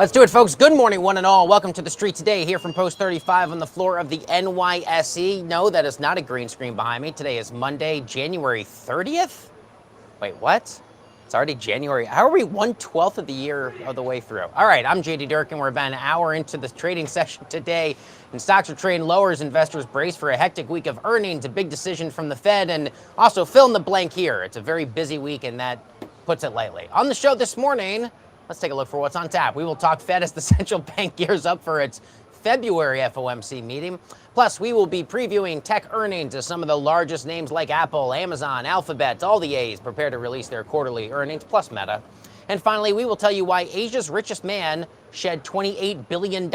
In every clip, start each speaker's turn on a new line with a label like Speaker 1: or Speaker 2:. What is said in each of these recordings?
Speaker 1: Let's do it, folks. Good morning, one and all. Welcome to the street today here from Post 35 on the floor of the NYSE. No, that is not a green screen behind me. Today is Monday, January 30th. Wait, what? It's already January. How are we 1/12 of the year of the way through? All right, I'm JD Durkin. We're about an hour into the trading session today, and stocks are trading lower as investors brace for a hectic week of earnings, a big decision from the Fed, and also fill in the blank here. It's a very busy week, and that puts it lightly. On the show this morning, let's take a look for what's on tap. We will talk Fed as the central bank gears up for its February FOMC meeting. Plus, we will be previewing tech earnings as some of the largest names like Apple, Amazon, Alphabet, all the A's prepare to release their quarterly earnings, plus Meta. And finally, we will tell you why Asia's richest man shed $28 billion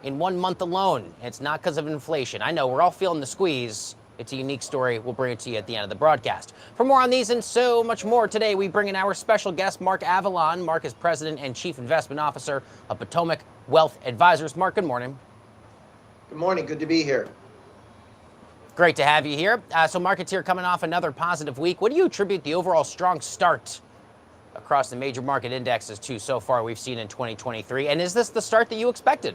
Speaker 1: in 1 month alone. It's not because of inflation. I know, we're all feeling the squeeze. It's a unique story. We'll bring it to you at the end of the broadcast. For more on these and so much more today, we bring in our special guest, Mark Avallone. Mark is President and Chief Investment Officer of Potomac Wealth Advisors. Mark, good morning.
Speaker 2: Good morning. Good to be here.
Speaker 1: Great to have you here. So markets here coming off another positive week. What do you attribute the overall strong start across the major market indexes to so far we've seen in 2023? And is this the start that you expected?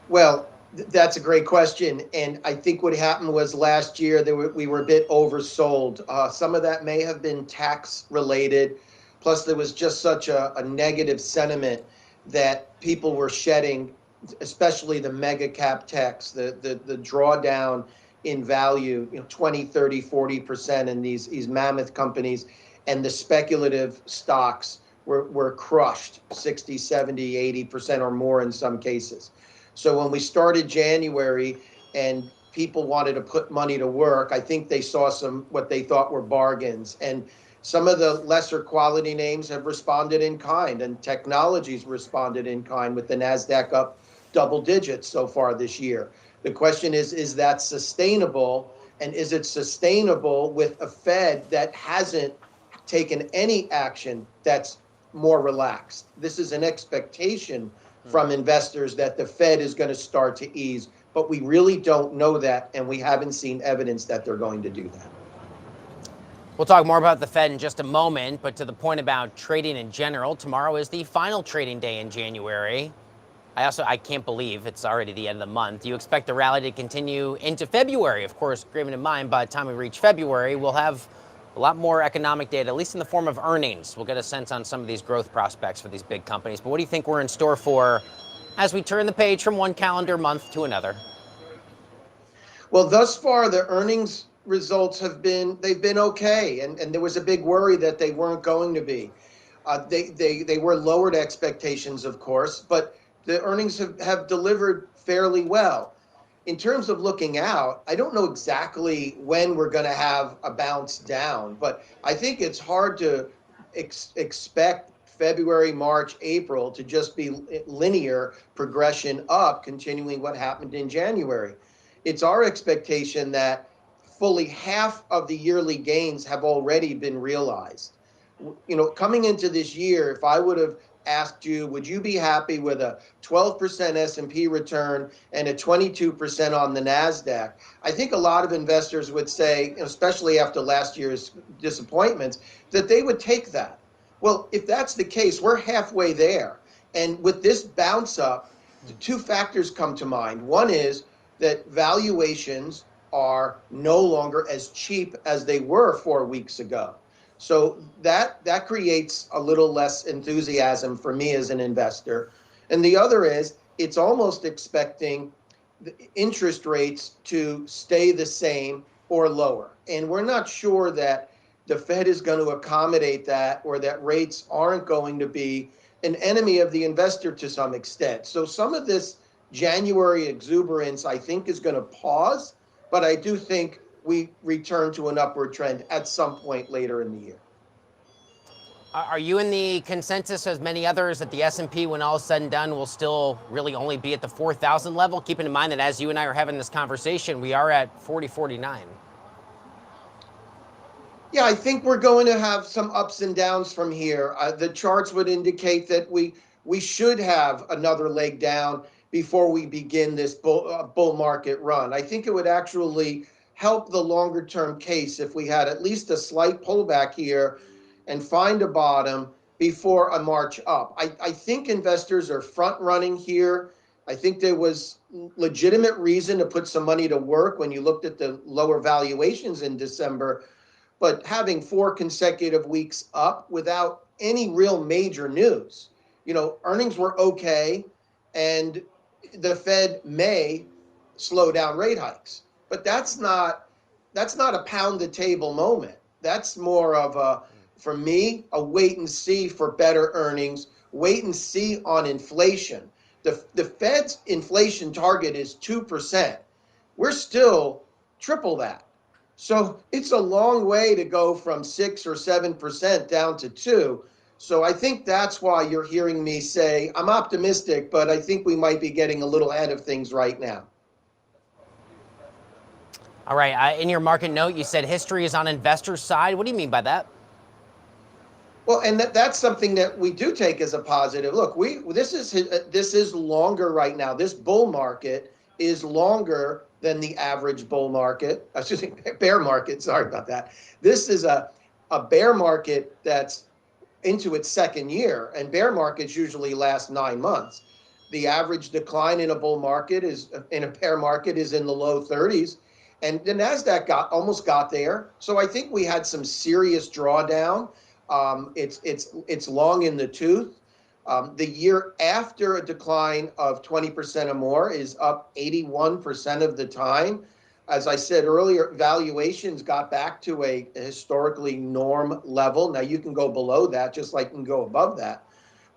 Speaker 2: Well, that's a great question. And I think what happened was last year we were a bit oversold. Some of that may have been tax related. Plus, there was just such a negative sentiment that people were shedding, especially the mega cap techs, the drawdown in value, 20, 30, 40% in these mammoth companies, and the speculative stocks were crushed 60, 70, 80% or more in some cases. So when we started January and people wanted to put money to work, I think they saw some what they thought were bargains. And some of the lesser quality names have responded in kind, and technologies responded in kind, with the NASDAQ up double digits so far this year. The question is that sustainable? And is it sustainable with a Fed that hasn't taken any action that's more relaxed? This is an expectation from investors that the Fed is going to start to ease, but we really don't know that, and we haven't seen evidence that they're going to do that.
Speaker 1: We'll talk more about the Fed in just a moment, but to the point about trading in general, tomorrow is the final trading day in January. I can't believe it's already the end of the month. You expect the rally to continue into February. Of course, keeping in mind, by the time we reach February, we'll have a lot more economic data, at least in the form of earnings. We'll get a sense on some of these growth prospects for these big companies. But what do you think we're in store for as we turn the page from one calendar month to another?
Speaker 2: Well, thus far, the earnings results they've been okay. And there was a big worry that they weren't going to be. They were lowered expectations, of course, but the earnings have delivered fairly well. In terms of looking out, I don't know exactly when we're going to have a bounce down, but I think it's hard to expect February, March, April to just be linear progression up, continuing what happened in January. It's our expectation that fully half of the yearly gains have already been realized. Coming into this year, if I would have asked you, would you be happy with a 12% S&P return and a 22% on the NASDAQ? I think a lot of investors would say, especially after last year's disappointments, that they would take that. Well, if that's the case, we're halfway there. And with this bounce up, the two factors come to mind. One is that valuations are no longer as cheap as they were 4 weeks ago. So that creates a little less enthusiasm for me as an investor. And the other is it's almost expecting the interest rates to stay the same or lower. And we're not sure that the Fed is going to accommodate that, or that rates aren't going to be an enemy of the investor to some extent. So some of this January exuberance, I think, is going to pause, but I do think we return to an upward trend at some point later in the year.
Speaker 1: Are you in the consensus, as many others, that the S&P, when all is said and done, will still really only be at the 4,000 level? Keeping in mind that as you and I are having this conversation, we are at 4049.
Speaker 2: Yeah, I think we're going to have some ups and downs from here. The charts would indicate that we should have another leg down before we begin this bull market run. I think it would actually help the longer term case if we had at least a slight pullback here and find a bottom before a march up. I think investors are front running here. I think there was legitimate reason to put some money to work when you looked at the lower valuations in December, but having 4 consecutive weeks up without any real major news. Earnings were okay, and the Fed may slow down rate hikes, but that's not a pound the table moment. That's more of for me, a wait and see for better earnings, wait and see on inflation. The Fed's inflation target is 2%. We're still triple that. So it's a long way to go from 6 or 7% down to 2. So I think that's why you're hearing me say I'm optimistic, but I think we might be getting a little ahead of things right now.
Speaker 1: All right. In your market note, you said history is on investors' side. What do you mean by that?
Speaker 2: Well, and that's something that we do take as a positive. Look, this is longer right now. This bull market is longer than the average bull market. Excuse me, bear market. Sorry about that. This is a bear market that's into its second year, and bear markets usually last 9 months. The average decline in a bull market is in a bear market is in the low 30s, and the Nasdaq almost got there. So I think we had some serious drawdown. It's long in the tooth. The year after a decline of 20% or more is up 81% of the time. As I said earlier, valuations got back to a historically norm level. Now you can go below that, just like you can go above that.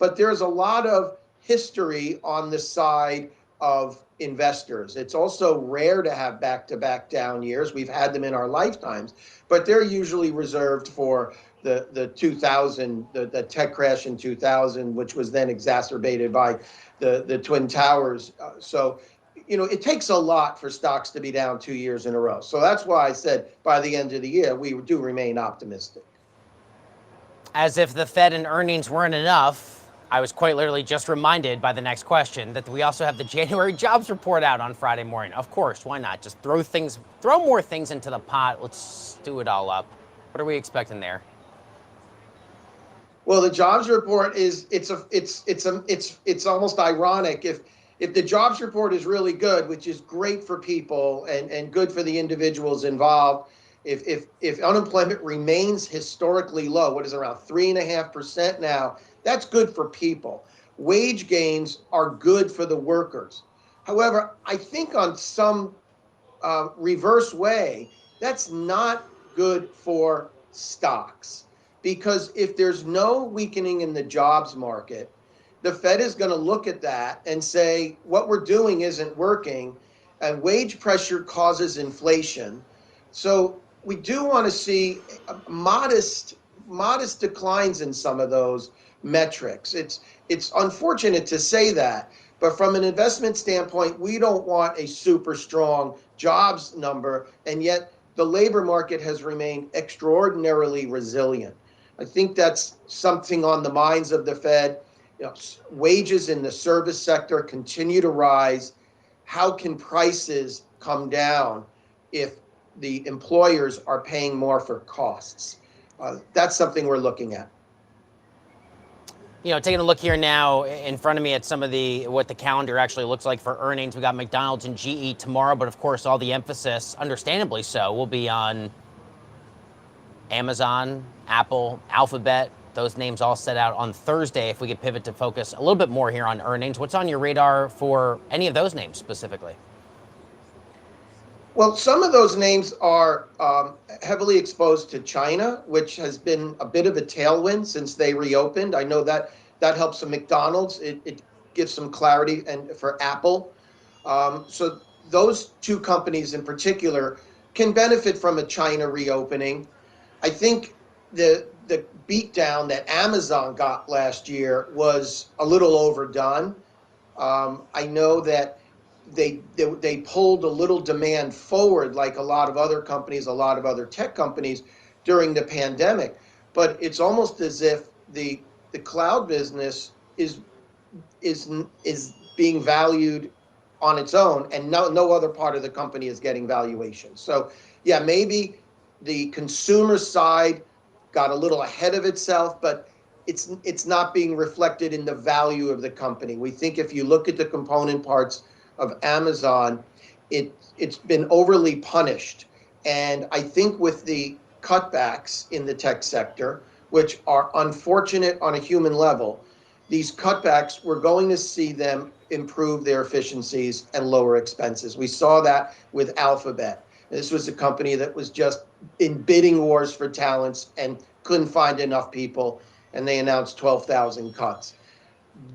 Speaker 2: But there's a lot of history on the side of investors. It's also rare to have back-to-back down years. We've had them in our lifetimes, but they're usually reserved for the 2000, the tech crash in 2000, which was then exacerbated by the Twin Towers. So it takes a lot for stocks to be down 2 years in a row. So that's why I said by the end of the year, we do remain optimistic.
Speaker 1: As if the Fed and earnings weren't enough, I was quite literally just reminded by the next question that we also have the January jobs report out on Friday morning. Of course, why not? Just throw more things into the pot. Let's do it all up. What are we expecting there?
Speaker 2: Well, the jobs report is it's almost ironic if the jobs report is really good, which is great for people and good for the individuals involved. If unemployment remains historically low, what is around 3.5% now, that's good for people. Wage gains are good for the workers. However, I think on some reverse way, that's not good for stocks. Because if there's no weakening in the jobs market, the Fed is going to look at that and say, what we're doing isn't working, and wage pressure causes inflation. So we do want to see modest declines in some of those metrics. It's unfortunate to say that, but from an investment standpoint, we don't want a super strong jobs number, and yet the labor market has remained extraordinarily resilient. I think that's something on the minds of the Fed. Wages in the service sector continue to rise. How can prices come down if the employers are paying more for costs? That's something we're looking at.
Speaker 1: Taking a look here now in front of me at some of what the calendar actually looks like for earnings. We got McDonald's and GE tomorrow, but of course all the emphasis, understandably so, will be on Amazon, Apple, Alphabet. Those names all set out on Thursday. If we could pivot to focus a little bit more here on earnings, what's on your radar for any of those names specifically?
Speaker 2: Well, some of those names are heavily exposed to China, which has been a bit of a tailwind since they reopened. I know that helps the McDonald's. It gives some clarity and for Apple. So those two companies in particular can benefit from a China reopening. I think the beatdown that Amazon got last year was a little overdone. I know that they pulled a little demand forward, like a lot of other companies, a lot of other tech companies during the pandemic. But it's almost as if the cloud business is being valued on its own, and no other part of the company is getting valuation. So yeah, maybe the consumer side got a little ahead of itself, but it's not being reflected in the value of the company. We think if you look at the component parts of Amazon, it's been overly punished. And I think with the cutbacks in the tech sector, which are unfortunate on a human level, these cutbacks, we're going to see them improve their efficiencies and lower expenses. We saw that with Alphabet. This was a company that was just in bidding wars for talents and couldn't find enough people, and they announced 12,000 cuts.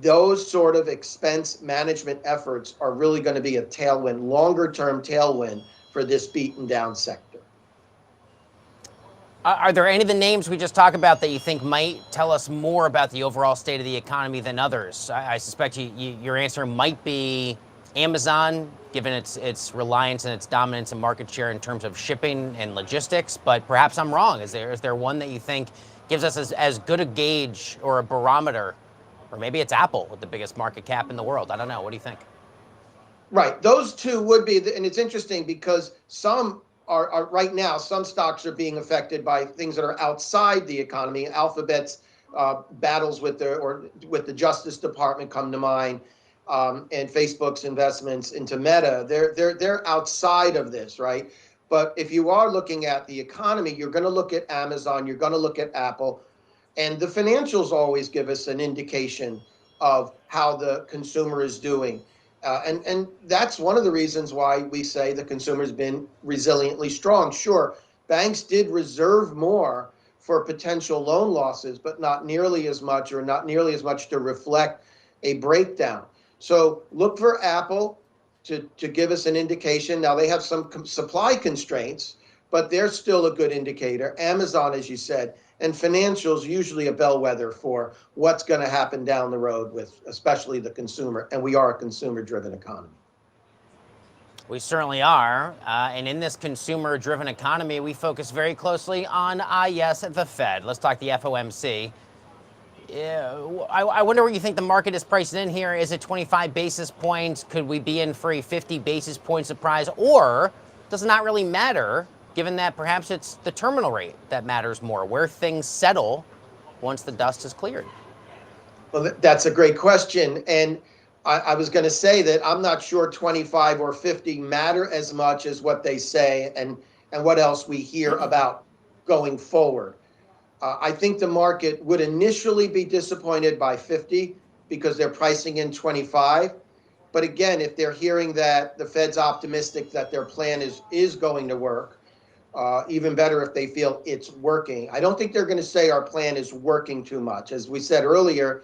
Speaker 2: Those sort of expense management efforts are really going to be a tailwind, longer term tailwind for this beaten down sector.
Speaker 1: Are there any of the names we just talked about that you think might tell us more about the overall state of the economy than others? I suspect your answer might be Amazon, given its reliance and its dominance and market share in terms of shipping and logistics, but perhaps I'm wrong. Is there one that you think gives us as good a gauge or a barometer? Or maybe it's Apple with the biggest market cap in the world. I don't know. What do you think?
Speaker 2: Right. Those two would be, and it's interesting because some are right now, some stocks are being affected by things that are outside the economy. Alphabet's battles with the Justice Department come to mind, and Facebook's investments into Meta. They're outside of this, right? But if you are looking at the economy, you're going to look at Amazon, you're going to look at Apple, and the financials always give us an indication of how the consumer is doing. And that's one of the reasons why we say the consumer's been resiliently strong. Sure, banks did reserve more for potential loan losses, but not nearly as much, or not nearly as much to reflect a breakdown. So look for Apple to give us an indication. Now they have some supply constraints, but they're still a good indicator. Amazon, as you said, and financials usually a bellwether for what's going to happen down the road with especially the consumer. And we are a consumer-driven economy.
Speaker 1: We certainly are. And in this consumer-driven economy, we focus very closely on, yes, the Fed. Let's talk the FOMC. I wonder what you think the market is priced in here. Is it 25 basis points? Could we be in for a 50 basis point surprise? Or does it not really matter, given that perhaps it's the terminal rate that matters more, where things settle once the dust is cleared?
Speaker 2: Well, that's a great question. And I was going to say that I'm not sure 25 or 50 matter as much as what they say and what else we hear about going forward. I think the market would initially be disappointed by 50 because they're pricing in 25. But again, if they're hearing that the Fed's optimistic that their plan is going to work, even better if they feel it's working. I don't think they're going to say our plan is working too much. As we said earlier,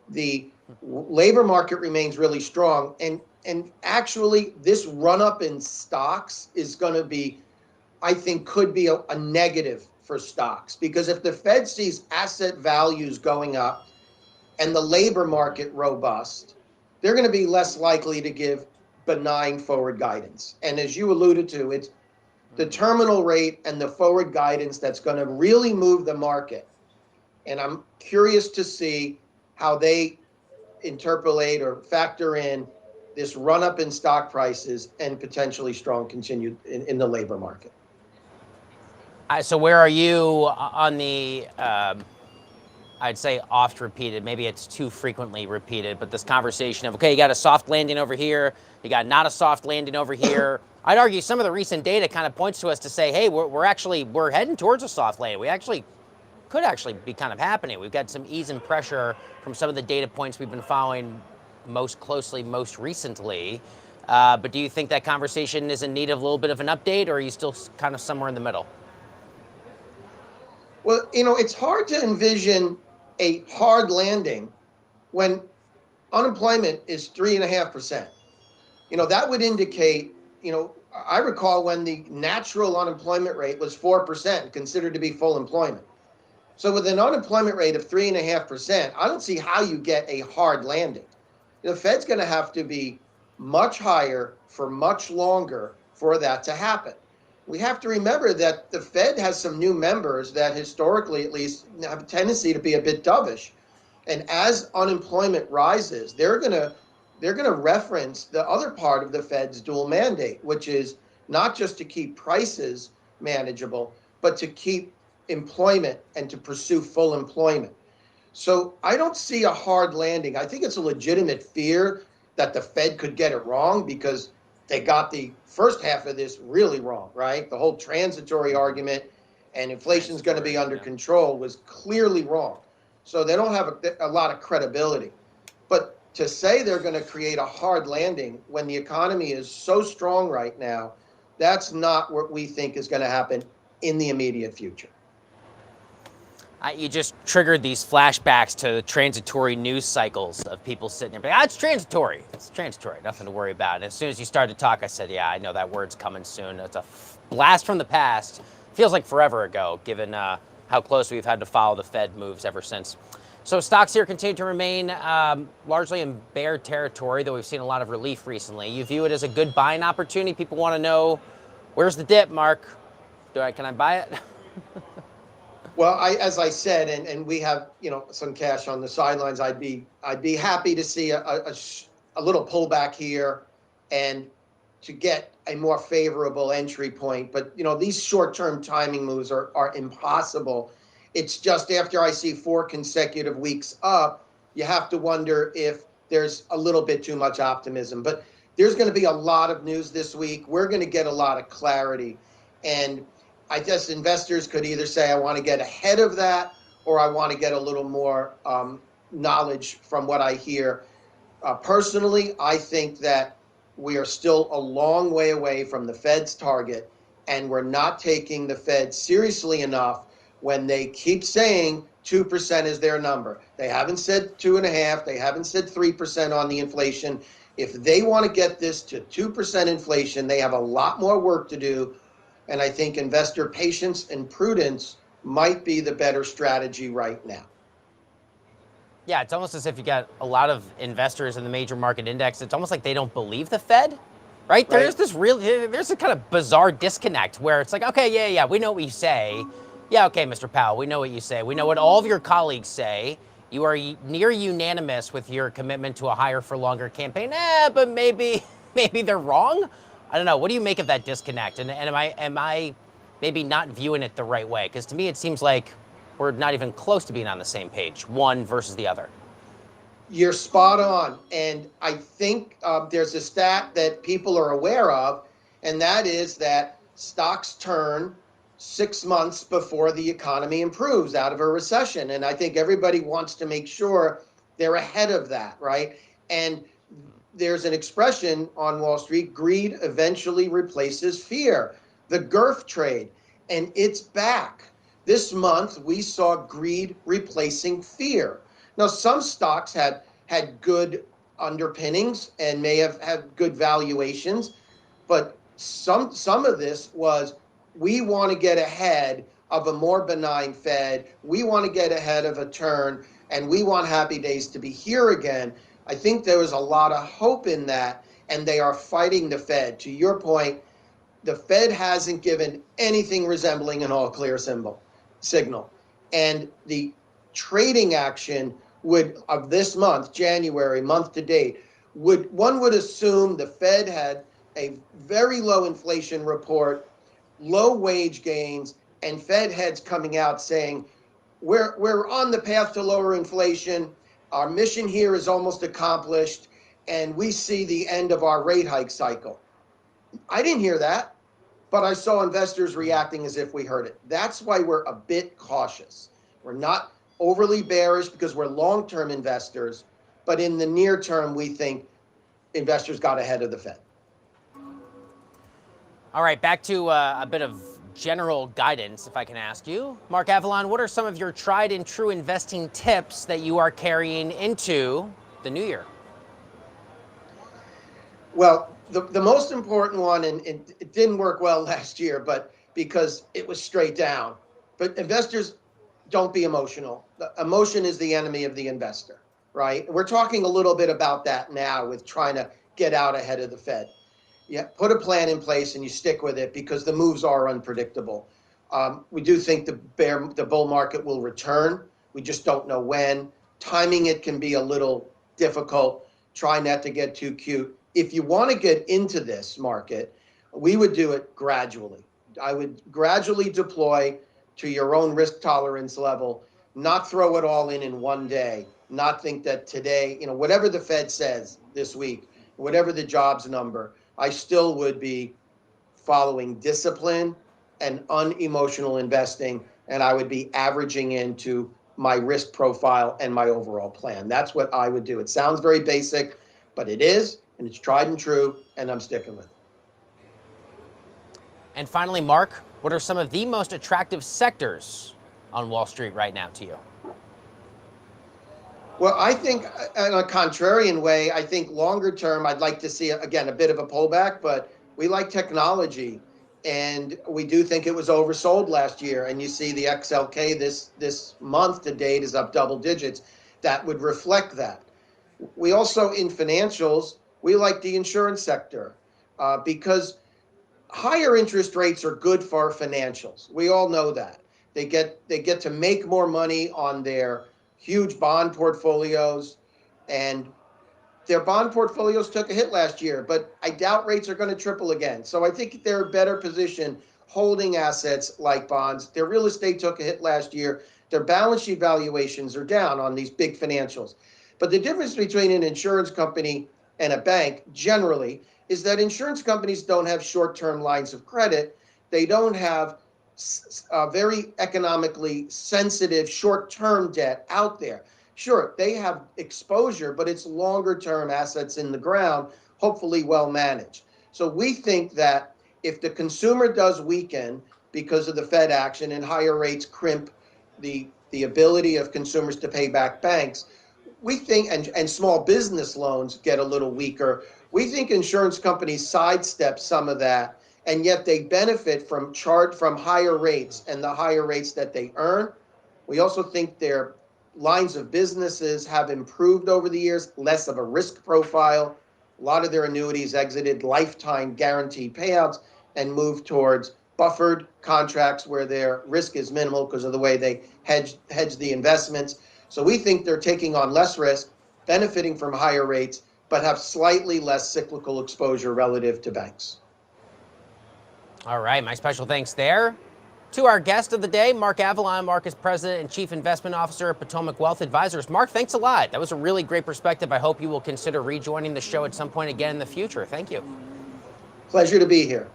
Speaker 2: the labor market remains really strong. And actually, this run up in stocks is going to be, I think, could be a negative for stocks. Because if the Fed sees asset values going up and the labor market robust, they're going to be less likely to give benign forward guidance. And as you alluded to, it's the terminal rate and the forward guidance that's going to really move the market. And I'm curious to see how they interpolate or factor in this run up in stock prices and potentially strong continued in the labor market.
Speaker 1: So where are you on the, I'd say oft repeated, maybe it's too frequently repeated, but this conversation of, okay, you got a soft landing over here, you got not a soft landing over here. I'd argue some of the recent data kind of points to us to say, hey, we're heading towards a soft landing. We could actually be kind of happening. We've got some ease and pressure from some of the data points we've been following most closely, most recently. But do you think that conversation is in need of a little bit of an update, or are you still kind of somewhere in the middle?
Speaker 2: Well, it's hard to envision a hard landing when unemployment is 3.5%. That would indicate, I recall when the natural unemployment rate was 4%, considered to be full employment. So with an unemployment rate of 3.5%, I don't see how you get a hard landing. The Fed's going to have to be much higher for much longer for that to happen. We have to remember that the Fed has some new members that historically, at least, have a tendency to be a bit dovish. And as unemployment rises, they're going to reference the other part of the Fed's dual mandate, which is not just to keep prices manageable, but to keep employment and to pursue full employment. So I don't see a hard landing. I think it's a legitimate fear that the Fed could get it wrong because they got the first half of this really wrong, right? The whole transitory argument and inflation is going to be under control was clearly wrong. So they don't have a lot of credibility. But to say they're going to create a hard landing when the economy is so strong right now, that's not what we think is going to happen in the immediate future.
Speaker 1: You just triggered these flashbacks to transitory news cycles of people sitting there, it's transitory. It's transitory, nothing to worry about. And as soon as you started to talk, I said, yeah, I know that word's coming soon. It's a blast from the past. Feels like forever ago, given how close we've had to follow the Fed moves ever since. So stocks here continue to remain largely in bear territory, though we've seen a lot of relief recently. You view it as a good buying opportunity. People want to know, where's the dip, Mark? Can I buy it?
Speaker 2: Well, as I said, and we have some cash on the sidelines. I'd be happy to see a little pullback here, and to get a more favorable entry point. But these short-term timing moves are impossible. It's just after I see 4 consecutive weeks up, you have to wonder if there's a little bit too much optimism. But there's going to be a lot of news this week. We're going to get a lot of clarity, and I guess investors could either say, I want to get ahead of that, or I want to get a little more knowledge from what I hear. Personally, I think that we are still a long way away from the Fed's target, and we're not taking the Fed seriously enough when they keep saying 2% is their number. They haven't said 2.5%. They haven't said 3% on the inflation. If they want to get this to 2% inflation, they have a lot more work to do. And I think investor patience and prudence might be the better strategy right now.
Speaker 1: Yeah, it's almost as if you got a lot of investors in the major market index. It's almost like they don't believe the Fed, right? There's a kind of bizarre disconnect where it's like, okay, yeah, we know what you say. Yeah, okay, Mr. Powell, we know what you say. We know what all of your colleagues say. You are near unanimous with your commitment to a higher for longer campaign. But maybe they're wrong. I don't know. What do you make of that disconnect? And am I maybe not viewing it the right way? Because to me, it seems like we're not even close to being on the same page, one versus the other.
Speaker 2: You're spot on. And I think there's a stat that people are aware of, and that is that stocks turn 6 months before the economy improves out of a recession. And I think everybody wants to make sure they're ahead of that, right? And there's an expression on Wall Street, greed eventually replaces fear. The GERF trade, and it's back. This month, we saw greed replacing fear. Now, some stocks had good underpinnings and may have had good valuations, but some of this was, we want to get ahead of a more benign Fed. We want to get ahead of a turn, and we want happy days to be here again. I think there was a lot of hope in that, and they are fighting the Fed. To your point, the Fed hasn't given anything resembling an all clear signal. And the trading action of this month, January, month to date, one would assume the Fed had a very low inflation report, low wage gains, and Fed heads coming out saying, we're on the path to lower inflation. Our mission here is almost accomplished, and we see the end of our rate hike cycle. I didn't hear that, but I saw investors reacting as if we heard it. That's why we're a bit cautious. We're not overly bearish because we're long-term investors, but in the near term, we think investors got ahead of the Fed.
Speaker 1: All right, back to a bit of general guidance, if I can ask you. Mark Avallone, what are some of your tried and true investing tips that you are carrying into the new year?
Speaker 2: Well, the most important one, and it didn't work well last year, but because it was straight down. But investors, don't be emotional. Emotion is the enemy of the investor, right? We're talking a little bit about that now with trying to get out ahead of the Fed. Yeah, put a plan in place and you stick with it because the moves are unpredictable. We do think the bull market will return. We just don't know when. Timing it can be a little difficult. Try not to get too cute. If you want to get into this market, we would do it gradually. I would gradually deploy to your own risk tolerance level. not throw it all in one day, not think that today, whatever the Fed says this week, whatever the jobs number, I still would be following discipline and unemotional investing, and I would be averaging into my risk profile and my overall plan. That's what I would do. It sounds very basic, but it is, and it's tried and true, and I'm sticking with it.
Speaker 1: And finally, Mark, what are some of the most attractive sectors on Wall Street right now to you?
Speaker 2: Well, I think in a contrarian way, I think longer term, I'd like to see, again, a bit of a pullback, but we like technology. And we do think it was oversold last year. And you see the XLK this month to date is up double digits. That would reflect that. We also, in financials, we like the insurance sector because higher interest rates are good for financials. We all know that. They get to make more money on their huge bond portfolios, and their bond portfolios took a hit last year, but I doubt rates are going to triple again. So I think they're a better position holding assets like bonds. Their real estate took a hit last year. Their balance sheet valuations are down on these big financials. But the difference between an insurance company and a bank generally is that insurance companies don't have short-term lines of credit. They don't have very economically sensitive short-term debt out there. Sure, they have exposure, but it's longer-term assets in the ground, hopefully well managed. So we think that if the consumer does weaken because of the Fed action and higher rates crimp the ability of consumers to pay back banks, we think, and small business loans get a little weaker, we think insurance companies sidestep some of that, and yet they benefit from higher rates and the higher rates that they earn. We also think their lines of businesses have improved over the years, less of a risk profile. A lot of their annuities exited lifetime guaranteed payouts and moved towards buffered contracts where their risk is minimal because of the way they hedge the investments. So we think they're taking on less risk, benefiting from higher rates, but have slightly less cyclical exposure relative to banks.
Speaker 1: All right, my special thanks there to our guest of the day, Mark Avallone. Mark is President and Chief Investment Officer at Potomac Wealth Advisors. Mark, thanks a lot. That was a really great perspective. I hope you will consider rejoining the show at some point again in the future. Thank you.
Speaker 2: Pleasure to be here.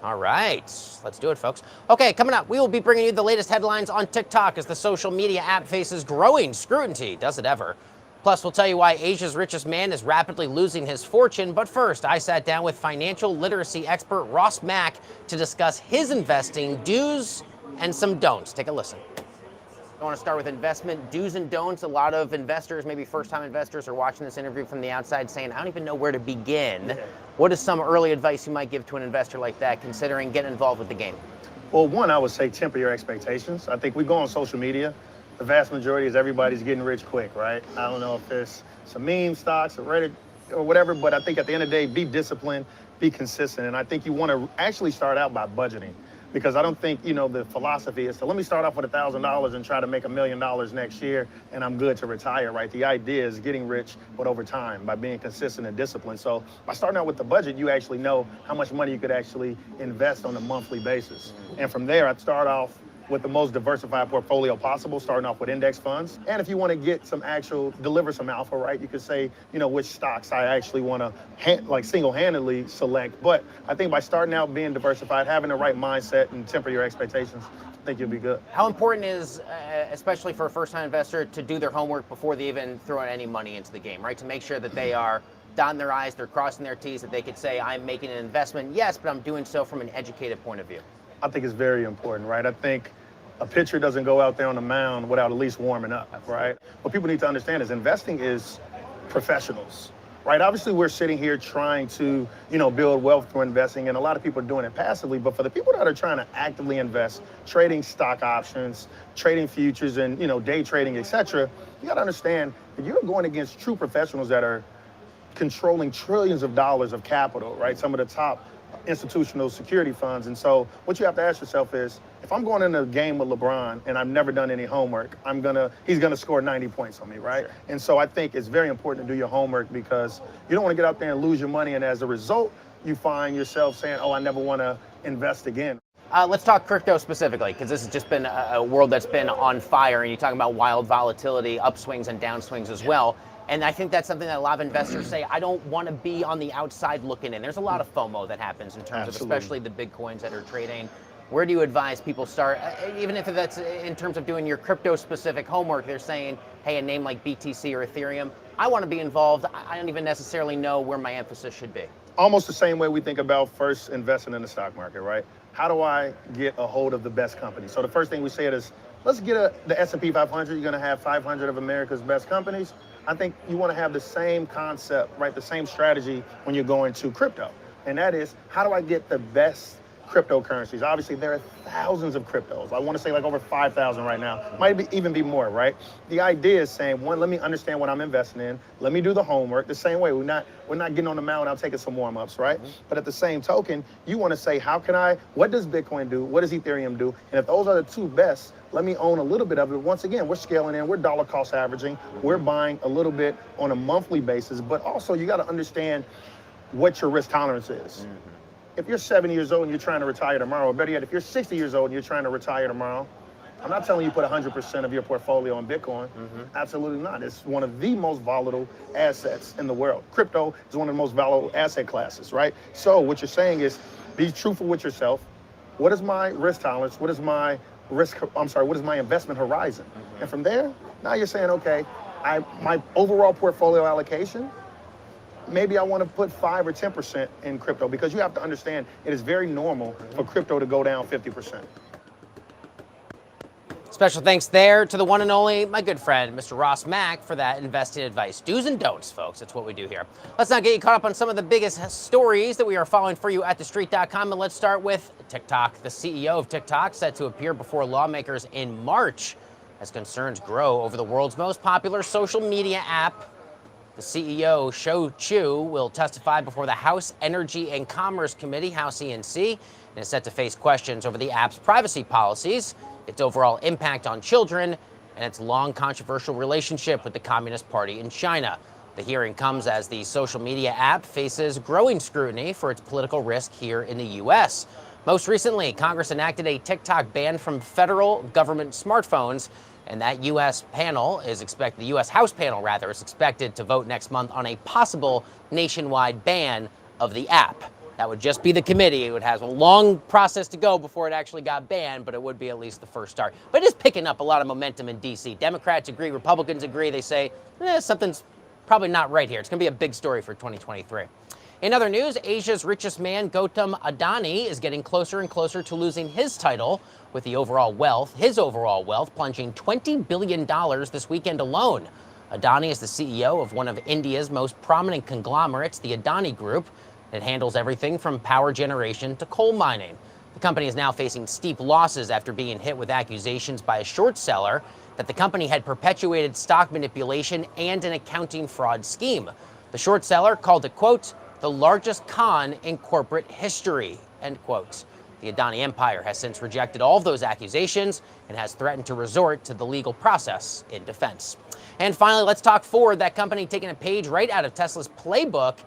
Speaker 1: All right, let's do it, folks. Okay, coming up, we will be bringing you the latest headlines on TikTok as the social media app faces growing scrutiny. Does it ever? Plus, we'll tell you why Asia's richest man is rapidly losing his fortune. But first, I sat down with financial literacy expert Ross Mack to discuss his investing do's and some don'ts. Take a listen. I want to start with investment do's and don'ts. A lot of investors, maybe first-time investors, are watching this interview from the outside saying, I don't even know where to begin. What is some early advice you might give to an investor like that, considering getting involved with the game?
Speaker 3: Well, one, I would say temper your expectations. I think we go on social media. The vast majority is everybody's getting rich quick, right? I don't know if there's some meme stocks or Reddit or whatever, but I think at the end of the day, be disciplined, be consistent. And I think you want to actually start out by budgeting, because I don't think, the philosophy is to let me start off with $1,000 and try to make $1 million next year and I'm good to retire, right? The idea is getting rich, but over time by being consistent and disciplined. So by starting out with the budget, you actually know how much money you could actually invest on a monthly basis. And from there, I'd start off with the most diversified portfolio possible, starting off with index funds. And if you want to get deliver some alpha, right, you could say, which stocks I actually want to single-handedly select. But I think by starting out being diversified, having the right mindset and temper your expectations, I think you'll be good.
Speaker 1: How important is, especially for a first-time investor, to do their homework before they even throw any money into the game, right? To make sure that they are dotting their I's, they're crossing their T's, that they could say, I'm making an investment, yes, but I'm doing so from an educated point of view.
Speaker 3: I think it's very important, right? I think a pitcher doesn't go out there on the mound without at least warming up, right? What people need to understand is investing is professionals, right? Obviously, we're sitting here trying to, build wealth through investing, and a lot of people are doing it passively. But for the people that are trying to actively invest, trading stock options, trading futures, and, day trading, etc., you got to understand that you're going against true professionals that are controlling trillions of dollars of capital, right? Some of the top institutional security funds. And so what you have to ask yourself is, if I'm going in a game with LeBron and I've never done any homework, he's gonna score 90 points on me, right? Sure. And so I think it's very important to do your homework, because you don't want to get out there and lose your money, and as a result, you find yourself saying, oh, I never want to invest again.
Speaker 1: Let's talk crypto specifically, because this has just been a world that's been on fire, and you're talking about wild volatility, upswings and downswings as well. And I think that's something that a lot of investors say, I don't want to be on the outside looking in. There's a lot of FOMO that happens in terms
Speaker 3: Absolutely.
Speaker 1: of especially the big coins that are trading. Where do you advise people start, even if that's in terms of doing your crypto-specific homework? They're saying, hey, a name like BTC or Ethereum, I want to be involved. I don't even necessarily know where my emphasis should be.
Speaker 3: Almost the same way we think about first investing in the stock market, right? How do I get a hold of the best companies? So the first thing we say is, let's get the S&P 500. You're going to have 500 of America's best companies. I think you want to have the same concept, right? The same strategy when you're going to crypto. And that is, how do I get the best cryptocurrencies? Obviously, there are thousands of cryptos. I want to say like over 5,000 right now. Might even be more, right? The idea is saying, one, let me understand what I'm investing in. Let me do the homework. The same way, we're not getting on the mountain. I'm taking some warm-ups, right? But at the same token, you want to say, what does Bitcoin do? What does Ethereum do? And if those are the two best, let me own a little bit of it. Once again, we're scaling in, we're dollar cost averaging, we're buying a little bit on a monthly basis, but also you got to understand what your risk tolerance is. If you're 70 years old and you're trying to retire tomorrow, or better yet, if you're 60 years old and you're trying to retire tomorrow, I'm not telling you put 100% of your portfolio in Bitcoin. Absolutely not. It's one of the most volatile assets in the world. Crypto is one of the most volatile asset classes, right? So what you're saying is, be truthful with yourself. What is my risk tolerance? What is my investment horizon? And from there, now you're saying, okay, my overall portfolio allocation, maybe I want to put 5 or 10% in crypto, because you have to understand it is very normal for crypto to go down 50%.
Speaker 1: Special thanks there to the one and only, my good friend, Mr. Ross Mack, for that investing advice. Do's and don'ts, folks. That's what we do here. Let's now get you caught up on some of the biggest stories that we are following for you at TheStreet.com. And let's start with TikTok. The CEO of TikTok set to appear before lawmakers in March as concerns grow over the world's most popular social media app. The CEO, Shou Chew, will testify before the House Energy and Commerce Committee, House ENC, and is set to face questions over the app's privacy policies, its overall impact on children, and its long controversial relationship with the Communist Party in China. The hearing comes as the social media app faces growing scrutiny for its political risk here in the U.S. Most recently, Congress enacted a TikTok ban from federal government smartphones, and that the U.S. House panel is expected to vote next month on a possible nationwide ban of the app. That would just be the committee. It would have a long process to go before it actually got banned, but it would be at least the first start. But it is picking up a lot of momentum in D.C. Democrats agree, Republicans agree. They say, something's probably not right here. It's going to be a big story for 2023. In other news, Asia's richest man, Gautam Adani, is getting closer and closer to losing his title, with his overall wealth plunging $20 billion this weekend alone. Adani is the CEO of one of India's most prominent conglomerates, the Adani Group. It handles everything from power generation to coal mining. The company is now facing steep losses after being hit with accusations by a short seller that the company had perpetuated stock manipulation and an accounting fraud scheme. The short seller called it, quote, the largest con in corporate history, end quote. The Adani empire has since rejected all of those accusations and has threatened to resort to the legal process in defense. And finally, let's talk Ford, that company taking a page right out of Tesla's playbook.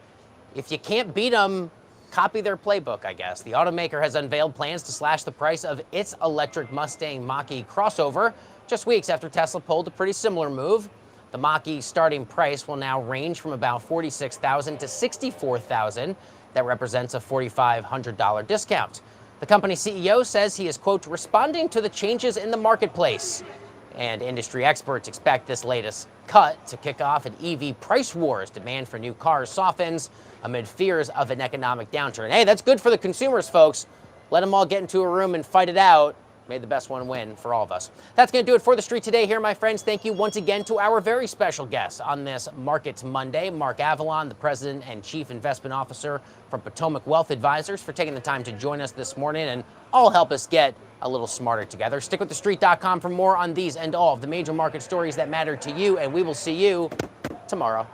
Speaker 1: If you can't beat them, copy their playbook, I guess. The automaker has unveiled plans to slash the price of its electric Mustang Mach-E crossover just weeks after Tesla pulled a pretty similar move. The Mach-E starting price will now range from about $46,000 to $64,000. That represents a $4,500 discount. The company CEO says he is, quote, responding to the changes in the marketplace. And industry experts expect this latest cut to kick off an EV price war as demand for new cars softens amid fears of an economic downturn. Hey, that's good for the consumers, folks. Let them all get into a room and fight it out. May the best one win for all of us. That's going to do it for The Street Today here, my friends. Thank you once again to our very special guest on this Markets Monday, Mark Avallone, the President and Chief Investment Officer from Potomac Wealth Advisors, for taking the time to join us this morning and all help us get a little smarter together. Stick with TheStreet.com for more on these and all of the major market stories that matter to you, and we will see you tomorrow.